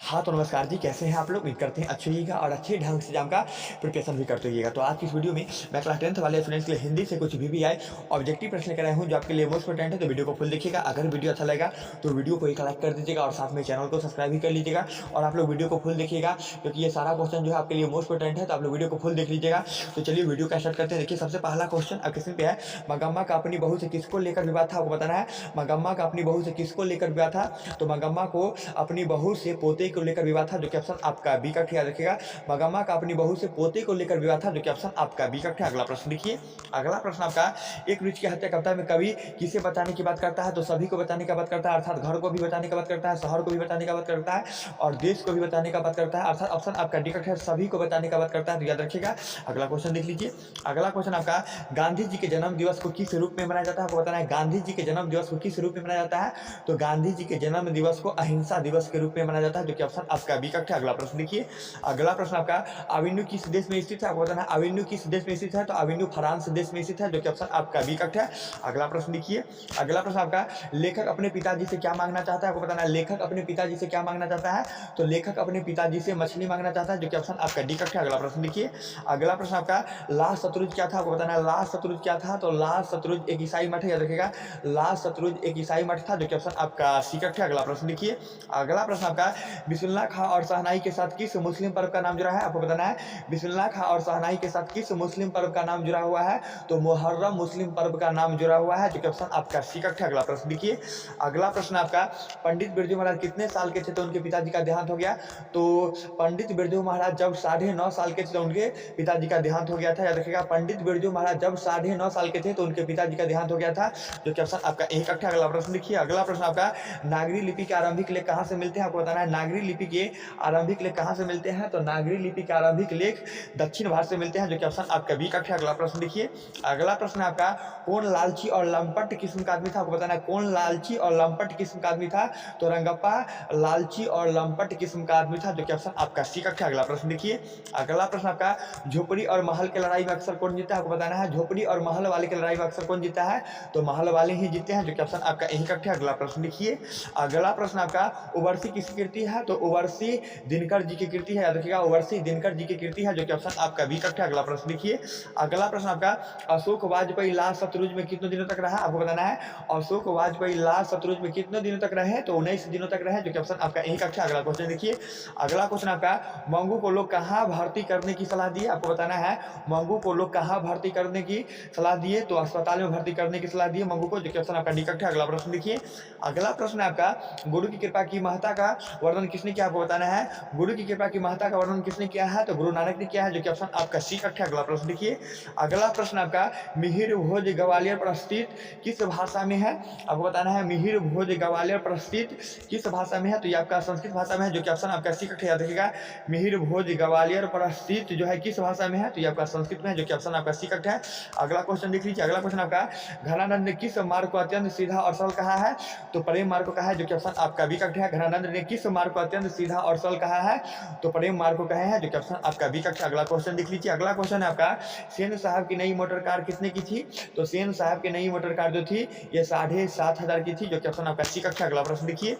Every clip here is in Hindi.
हाँ, तो नमस्कार जी, कैसे हैं आप लोग? उम्मीद करते हैं अच्छे होइएगा और अच्छे ढंग से एग्ज़ाम का प्रिपरेशन भी करते होइएगा। तो आज की इस वीडियो में मैं क्लास 10th वाले स्टूडेंट्स के लिए हिंदी से कुछ वीवीआई ऑब्जेक्टिव प्रश्न लेकर आया हूँ, जो आपके लिए मोस्ट इम्पोर्टेंट है। तो वीडियो को फुल देखिएगा। अगर वीडियो अच्छा लगेगा तो वीडियो को एक लाइक कर दीजिएगा और साथ में चैनल को सब्सक्राइब भी कर लीजिएगा। और आप लोग वीडियो को फुल देखिएगा, क्योंकि ये सारा क्वेश्चन जो है आपके लिए मोस्ट इम्पोर्टेंट है, तो आप लोग वीडियो को फुल देख लीजिएगा। तो चलिए वीडियो का स्टार्ट करते हैं। देखिए, सबसे पहला क्वेश्चन अब क्वेश्चन पे है, मगम्मा का अपनी बहू से किसको लेकर विवाद था? आपको बताना है मगम्मा का अपनी बहू से किसको लेकर विवाद था। तो मगम्मा को अपनी बहू से पोते को लेकर विवाद था, जो कि ऑप्शन आपका बी का याद रखिएगा। मगम्मा का अपनी बहू से पोते को लेकर विवाद था, जो कि ऑप्शन आपका बी का। अगला प्रश्न देखिए। अगला प्रश्न आपका, एक वृक्ष की हत्या कविता में कवि किसे बताने की बात करता है? तो सभी को बताने का बात करता है, अर्थात घर को भी बताने का बात करता है, शहर को भी बताने का बात करता है और देश को भी बताने का बात करता है, अर्थात ऑप्शन आपका डी का है, सभी को बताने का बात करता है। तो याद रखिएगा। अगला क्वेश्चन देख लीजिए। अगला क्वेश्चन आपका, गांधी जी के जन्म दिवस को किस रूप में मनाया जाता है? आपको बताना है गांधी जी के जन्म दिवस को किस रूप में मनाया जाता है। तो गांधी जी के जन्म दिवस को अहिंसा दिवस के रूप में मनाया जाता है, जो कि ऑप्शन आपका बी का। अगला प्रश्न देखिए। अगला प्रश्न आपका, अवेन्यू किस देश में स्थित है? आपको बताना है अवेन्यू किस देश में स्थित है। तो अवेन्यू फ्रांस देश में स्थित है, जो कि ऑप्शन आपका बी का है। अगला प्रश्न देखिए। अगला प्रश्न आपका, लेखक अपने पिताजी से क्या मांगना चाहता है? आपको बताना है लेखक अपने पिताजी से क्या मांगना चाहता है। तो लेखक अपने पिताजी से मछली मांगना चाहता है, जो कि ऑप्शन आपका डी का है। अगला प्रश्न देखिए। अगला प्रश्न आपका, लाल शत्रुज क्या था? आपको बताना है लाल शत्रुज क्या था। तो लाल शत्रुज एक ईसाई मठ है, याद रखिएगा। लाल शत्रुज एक ईसाई मठ था, जो कि ऑप्शन आपका सी का है। अगला प्रश्न देखिए। अगला प्रश्न आपका, बिस्मिल्लाह खां और शहनाई के साथ किस मुस्लिम पर्व का नाम जुड़ा है? आपको बताना है बिस्मिल्लाह खां और शहनाई के साथ किस मुस्लिम पर्व का नाम जुड़ा हुआ है। तो मुहर्रम मुस्लिम पर्व का नाम जुड़ा हुआ है, जो कि ऑप्शन आपका सी का है। अगला प्रश्न देखिए। अगला प्रश्न आपका, पंडित बिरजू महाराज कितने साल के थे तो उनके पिताजी का देहांत हो गया? तो पंडित बिरजू महाराज जब 9.5 साल के थे तो उनके पिताजी का देहांत हो गया था, याद रखिएगा। पंडित बिरजू महाराज जब 9.5 साल के थे तो उनके पिताजी का देहांत हो गया था, जो कि ऑप्शन आपका एक का। अगला प्रश्न देखिए। अगला प्रश्न आपका, नागरी लिपि के आरंभिक लेख कहाँ से मिलते हैं? आपको बताना है नागरी लिपि के आरंभिक लेख कहाँ से मिलते हैं। तो नागरी लिपि के आरंभिक लेख दक्षिण भारत से मिलते हैं, जो कि ऑप्शन आपका बी का है। अगला प्रश्न देखिए। अगला प्रश्न आपका, कौन लालची और लंपट किस्म का आदमी था? आपको बताना है कौन लालची और लंपट किस्म का आदमी था। तो रंगप्पा लालची और लंपट किस्म का आदमी था, जो कि ऑप्शन आपका सी का है। अगला प्रश्न देखिए। अगला प्रश्न आपका, झोपड़ी और महल की लड़ाई में अक्सर कौन जीता है? आपको बताना है झोपड़ी और महल वाले की लड़ाई में अक्सर कौन जीता है। तो महल वाले ही जीते हैं, जो कि ऑप्शन आपका यही का है। अगला प्रश्न देखिए। अगला प्रश्न आपका, उवर्सी किसकी कृति है? तो उवर्सी दिनकर जी की कृति है, याद रखिएगा। उवर्सी दिनकर जी की कृति है, जो कि ऑप्शन आपका बी का है। अगला प्रश्न देखिए। अगला प्रश्न आपका, अशोक वाजपेयी लाल शत्रुज में कितने दिनों तक रहा? आपको बताना है अशोक वाजपेयी लाल शत्रुज में कितने दिनों तक रहे। तो 19 दिनों तक रहे, जो कि ऑप्शन आपका यही का है। अगला क्वेश्चन देखिए। अगला क्वेश्चन आपका, मंगू को लोग कहाँ भर्ती करने की सलाह दी? आपको बताना है मंगू को लोग कहाँ भर्ती करने की सलाह दिए। तो अस्पताल में भर्ती करने की सलाह दी है मंगू को, जो कि ऑप्शन आपका डी का है। अगला प्रश्न देखिए। अगला प्रश्न आपका, गुरु की कृपा की महत्ता का वर्णन किसने किया? आपको बताना है गुरु की कृपा की महत्ता का वर्णन किसने किया है। तो गुरु नानक ने किया है, जो कि ऑप्शन आपका सी का है। अगला प्रश्न देखिए। अगला प्रश्न आपका, मिहिर भोज ग्वालियर प्रस्थित किस भाषा में है? आपको बताना है मिहिर भोज ग्वालियर प्रस्थित किस भाषा में है। तो ये आपका संस्कृत भाषा में है, जो कि ऑप्शन आपका सी का है। याद रखिएगा। मिहिर भोज ग्वालियर प्रस्थित जो है किस भाषा में है। तो ये आपका संस्कृत में है, जो कि ऑप्शन आपका सी का है। अगला क्वेश्चन देख लीजिए। अगला क्वेश्चन आपका, घनानंद ने किस मार्ग को अत्यंत सीधा और सरल कहा है? तो प्रेम मार्ग को कहा है, जो कि ऑप्शन आपका बी का है। घनानंद ने किस मार्ग को अत्यंत सीधा और सरल कहा है? तो प्रेम मार्ग को कहा है, जो कि ऑप्शन आपका बी का है। अगला क्वेश्चन देख लीजिए। अगला क्वेश्चन है आपका, सेन साहब की नई मोटर कार कितने की थी? तो सेन साहब की नई मोटर कार जो थी ये 7,500 की थी, जो कि ऑप्शन आपका सी का है। अगला प्रश्न देखिए।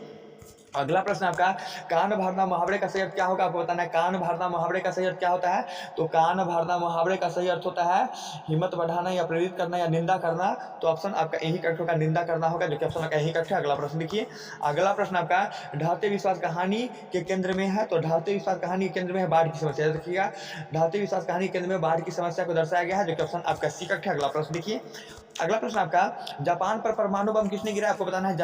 अगला प्रश्न आपका, कान भरना मुहावरे का सही अर्थ क्या होगा? आपको बताना है कान भरना मुहावरे का सही अर्थ क्या होता है। तो कान भरना मुहावरे का सही अर्थ होता है हिम्मत बढ़ाना या प्रेरित करना या निंदा करना। तो ऑप्शन आपका यही का होगा, निंदा करना होगा, जो कि ऑप्शन आपका यही का है। अगला प्रश्न देखिए। अगला प्रश्न आपका, ढाते विश्वास कहानी के केंद्र में है। तो ढाते विश्वास कहानी के केंद्र में है बाढ़ की समस्या, रखिएगा। ढाते विश्वास कहानी के केंद्र में बाढ़ की समस्या को दर्शाया गया है, जो कि ऑप्शन आपका सी का है। अगला प्रश्न देखिए। अगला प्रश्न आपका, जापान पर परमाणु बम किसने गिराया? आपको बताना है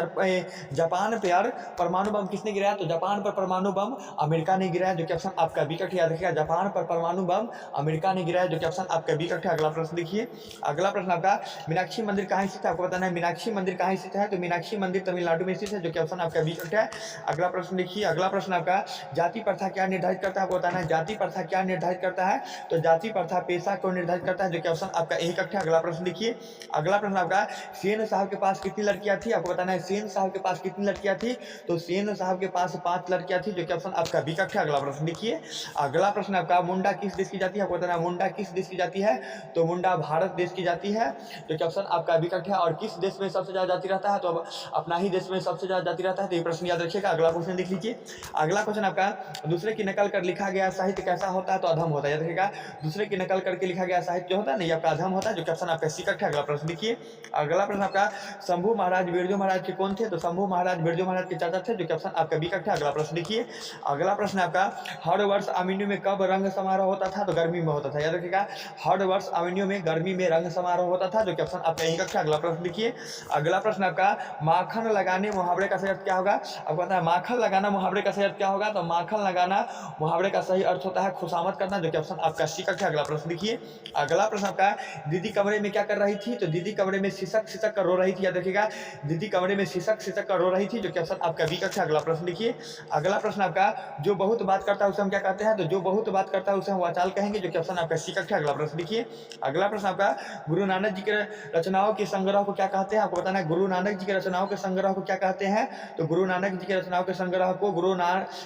जापान पर परमाणु बम किसने गिराया? तो जापान पर परमाणु बम अमेरिका ने गिराया, जो कि ऑप्शन आपका बी का है। याद रखिएगा। जापान पर परमाणु बम अमेरिका ने गिराया, जो कि ऑप्शन आपका बी का है। अगला प्रश्न देखिए। अगला प्रश्न आपका, मीनाक्षी मंदिर कहाँ स्थित है? आपको बताना है मीनाक्षी मंदिर कहाँ स्थित है। तो मीनाक्षी मंदिर तमिलनाडु में स्थित है, जो कि ऑप्शन आपका बी का है। अगला प्रश्न देखिए। अगला प्रश्न आपका, जाति प्रथा क्या निर्धारित करता है? आपको बताना है जाति प्रथा क्या निर्धारित करता है। तो जाति प्रथा पेशा को निर्धारित करता है, जो कि ऑप्शन आपका यही का है। अगला प्रश्न देखिए। अगला प्रश्न आपका, सेन साहब के पास कितनी लड़कियां थी? आपको बताना है सेन साहब के पास कितनी लड़कियां थी। तो सेन हुसैन साहब के पास 5 लड़कियां थी, जो कि ऑप्शन आपका बी करेक्ट है। अगला प्रश्न देखिए, अगला प्रश्न आपका मुंडा किस देश की जाती है, आपको बताना है मुंडा किस देश की जाती है। तो मुंडा भारत देश की जाती है, जो कि ऑप्शन आपका बी करेक्ट है। और किस देश में सबसे ज्यादा जाती रहता है, तो अब अपना ही देश में सबसे ज्यादा जाती रहता है। तो ये प्रश्न याद रखिएगा। अगला क्वेश्चन देख लीजिए, अगला क्वेश्चन आपका दूसरे की नकल कर लिखा गया साहित्य कैसा होता है, तो अधम होता है। याद रखिएगा, दूसरे की नकल करके लिखा गया साहित्य जो होता है ना, ये आपका अधम होता है, जो कि ऑप्शन आपका सी करेक्ट है। अगला प्रश्न देखिए, अगला प्रश्न आपका शंभू महाराज बिरजू महाराज के कौन थे, तो शंभू महाराज बिरजू महाराज के चाचा थे, जो कि ऑप्शन आपका बी करेक्ट है। अगला प्रश्न देखिए, अगला प्रश्न आपका हर वर्ष अमिन्यू में कब रंग समारोह होता था, तो गर्मी में होता था। याद रखिएगा, हर वर्ष अमिन्यू में गर्मी में रंग समारोह होता था, जो कि ऑप्शन आपका यही करेक्ट है। अगला प्रश्न देखिए, अगला प्रश्न आपका माखन लगाने मुहावरे का सही अर्थ क्या होगा। आपको पता है माखन लगाना मुहावरे का सही अर्थ क्या होगा, तो माखन लगाना मुहावरे का सही अर्थ होता है खुशामद करना, जो कि ऑप्शन आपका सी करेक्ट है। अगला प्रश्न देखिए, अगला प्रश्न आपका दीदी कमरे में क्या कर रही थी, तो दीदी कमरे में सिसक सिसक कर रो रही थी। याद रखिएगा, दीदी कमरे में सिसक सिसक कर रो रही थी, जो कि ऑप्शन आपका बी करेक्ट है। अगला प्रश्न देखिए, अगला प्रश्न आपका जो बहुत बात करता है उसे हम क्या कहते हैं, तो जो बहुत बात करता है उसे हम वाचाल कहेंगे, जो कि ऑप्शन आपका सी करेक्ट है। अगला प्रश्न देखिए, अगला प्रश्न आपका गुरु नानक जी के रचनाओं के संग्रह को क्या कहते हैं, आपको बताना है गुरु नानक जी के रचनाओं के संग्रह को क्या कहते हैं। तो गुरु नानक जी के रचनाओं के संग्रह को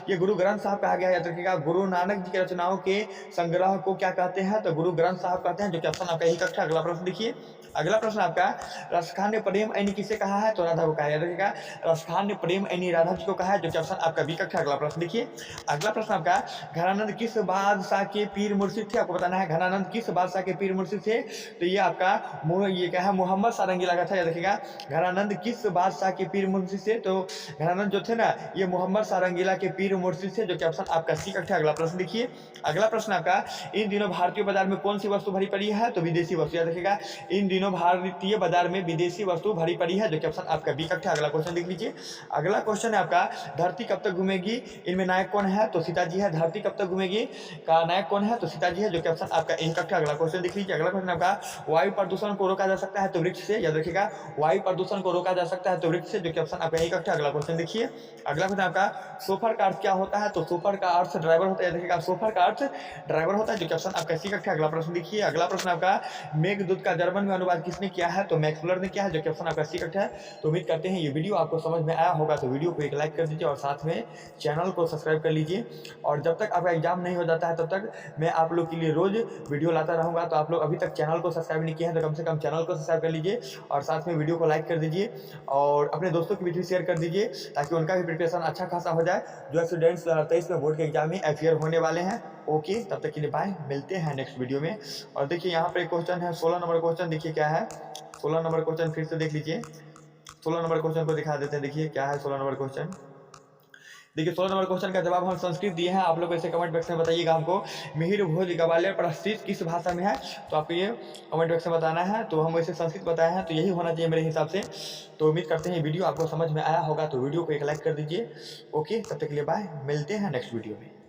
ये गुरु ग्रंथ साहब कहा गया है। याद रखिएगा, गुरु नानक जी के रचनाओं के संग्रह को क्या कहते हैं, तो गुरु ग्रंथ साहब कहते हैं, जो कि ऑप्शन आपका यही करेक्ट है। अगला प्रश्न देखिए, अगला प्रश्न आपका रसखान प्रेम ऐनी किसे कहा है, तो राधा को कहा है। याद रखिएगा, रसखान प्रेम ऐनी राधा जी को कहा है, जो कि ऑप्शन आपका बी करेक्ट है। अगला प्रश्न देखिए, अगला प्रश्न आपका घनानंद किस बादशाह के पीर मुर्शिद थे, आपको बताना है घनानंद किस बादशाह के पीर मुर्शिद थे। तो ये आपका ये क्या है, मोहम्मद सारंगीला का था। याद रखिएगा, घनानंद किस बादशाह के पीर मुर्शिद थे, तो घनानंद जो थे ना, ये मोहम्मद सारंगीला के पीर मुर्शिद थे, जो कि ऑप्शन आपका सी करेक्ट है। अगला प्रश्न देखिए, अगला प्रश्न आपका इन दिनों भारतीय बाजार में कौन सी वस्तु भरी पड़ी है, तो विदेशी वस्तु। याद रखिएगा, इन दिनों भारतीय बाजार में विदेशी वस्तु भरी पड़ी है, जो कि ऑप्शन आपका बी करेक्ट है। अगला क्वेश्चन देख लीजिए, अगला क्वेश्चन है आपका धरती कब तक घूमेगी, इनमें नायक कौन है, तो सीता जी है। धरती कब तक घूमेगी का नायक कौन है, तो सीता जी है, जो कि ऑप्शन आपका यही करेक्ट है। अगला क्वेश्चन देख लीजिए, अगला क्वेश्चन आपका वायु प्रदूषण को रोका जा सकता है, तो वृक्ष से। याद रखिएगा, वायु प्रदूषण को रोका जा सकता है, तो वृक्ष से, जो कि ऑप्शन आपका यही करेक्ट है। अगला क्वेश्चन देखिए, अगला क्वेश्चन आपका सोफर का अर्थ क्या होता है, तो सोफर का अर्थ ड्राइवर होता है। देखिएगा, सोफर का अर्थ ड्राइवर होता है, जो कि ऑप्शन आपका सी करेक्ट है। अगला प्रश्न देखिए, अगला प्रश्न आपका मेघदूत का जर्मन में अनुवाद किसने किया है, तो मैक्सवेलर ने किया है, जो कि ऑप्शन आपका सी करेक्ट है। तो उम्मीद करते हैं ये वीडियो आपको समझ में आया होगा, तो वीडियो को एक लाइक कर दीजिए और साथ में चैनल को सब्सक्राइब कर लीजिए। और जब तक आपका एग्जाम नहीं हो जाता है तब तक मैं आप लोग के लिए रोज वीडियो लाता रहूँगा। तो आप लोग अभी तक चैनल को सब्सक्राइब नहीं किए हैं, तो कम से कम चैनल को सब्सक्राइब कर लीजिए और साथ में वीडियो को लाइक कर दीजिए और अपने दोस्तों के बीच भी शेयर कर दीजिए, ताकि उनका भी प्रिपरेशन अच्छा खासा हो जाए, जो स्टूडेंट्स 2023 में बोर्ड के एग्जाम में अपियर होने वाले हैं। ओके, तब तक के लिए बाय, मिलते हैं नेक्स्ट वीडियो में। और देखिए यहाँ पर एक क्वेश्चन है 16 नंबर क्वेश्चन, देखिए क्या है 16 नंबर क्वेश्चन, फिर से देख लीजिए। 16 नंबर क्वेश्चन को दिखा देते हैं, देखिए क्या है 16 नंबर क्वेश्चन। देखिए 16 नंबर क्वेश्चन का जवाब हम संस्कृत दिए हैं, आप लोग इसे कमेंट बॉक्स में बताइएगा हमको मिहिर भोज ग्वालियर प्रस्थित किस भाषा में है, तो आपको ये कमेंट बॉक्स में बताना है। तो हम इसे संस्कृत बताए हैं, तो यही होना चाहिए मेरे हिसाब से। तो उम्मीद करते हैं वीडियो आपको समझ में आया होगा, तो वीडियो को एक लाइक कर दीजिए। ओके, तब तक के लिए बाय, मिलते हैं नेक्स्ट वीडियो में।